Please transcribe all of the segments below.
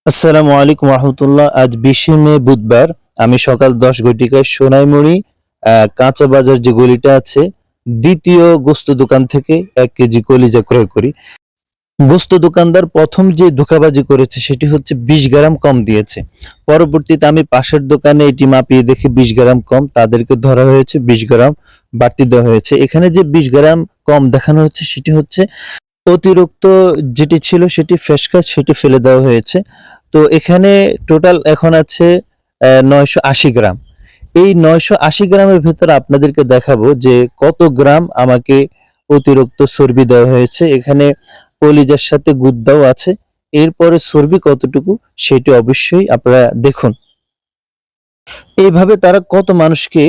আসসালামু আলাইকুম রহমতুল্লাহ। আজ 20শে মে বুধবার। আমি সকাল 10 ঘটিকায় সোনাইমুড়ি কাঁচা বাজার যে গলিটা আছে, দ্বিতীয় গোস্ত দোকান থেকে 1 কেজি কলিজা ক্রয় করি। গোস্ত দোকানদার প্রথম যে ধোঁকাবাজি করেছে সেটি হচ্ছে 20 গ্রাম কম দিয়েছে। পরবর্তীতে আমি পাশের দোকানে এটি মাপিয়ে দেখি 20 গ্রাম কম, তাদেরকে ধরা হয়েছে, 20 গ্রাম বাড়তি দেওয়া হয়েছে। এখানে যে 20 গ্রাম কম দেখানো হচ্ছে সেটি হচ্ছে অতিরিক্ত যেটি ছিল সেটি ফেসকাস, সেটি ফেলে দেওয়া হয়েছে। তো এখানে টোটাল এখন আছে 980 গ্রাম। এই 980 গ্রামের ভেতরে আপনাদেরকে দেখাবো যে কত গ্রাম আমাকে অতিরিক্ত চর্বি দেওয়া হয়েছে। এখানে কলিজার সাথে গুদ্দাও আছে। এরপরে চর্বি কতটুকু সেটি অবশ্যই আপনারা দেখুন। এইভাবে তারা কত মানুষকে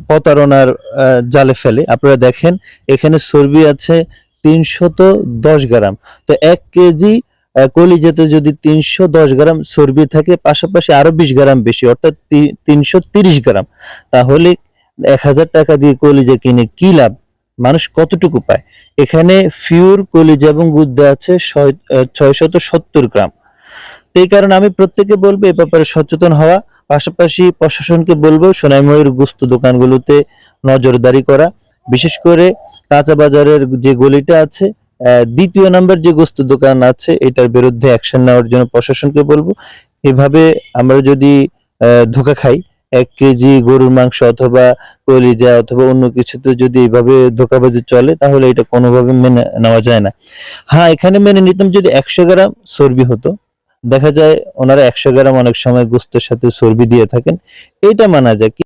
প্রতারণার জালে ফেলে। আপনারা দেখেন এখানে চর্বি আছে 310 গ্রাম। তো 1 কেজি কলিজাতে যদি 310 গ্রাম চর্বি থাকে, পাশাপাশি আরো 20 গ্রাম বেশি, অর্থাৎ 330 গ্রাম, তাহলে 1000 টাকা দিয়ে কলিজা কিনে কি লাভ? মানুষ কতটুকু পায়? এখানে পিওর কলিজা এবং গুদ্দা আছে 670 গ্রাম। তো এই কারণে আমি প্রত্যেককে বলবো এ ব্যাপারে সচেতন হওয়া, পাশাপাশি প্রশাসনকে বলবো সোনাইমুড়ির গোস্ত দোকানগুলোতে নজরদারি করা। বিশেষ করে কাঁচা বাজারের যে গলিটা আছে, দ্বিতীয় নাম্বার যে গোস্ত দোকান আছে, এটার বিরুদ্ধে অ্যাকশন নেওয়ার জন্য প্রশাসনকে বলবো। এভাবে আমরা যদি ধোঁকা খাই, 1 কেজি গরুর মাংস অথবা কলিজা অথবা অন্য কিছুতে যদি এভাবে ধোঁকাবাজি চলে, তাহলে এটা কোনোভাবে মেনে নেওয়া যায় না। হ্যাঁ, এখানে মেনে নিতাম যদি 100 গ্রাম চর্বি হতো। দেখা যায় ওনারা 100 গ্রাম অনেক সময় গোস্তের সাথে চর্বি দিয়ে থাকেন, এটা মানা যায়।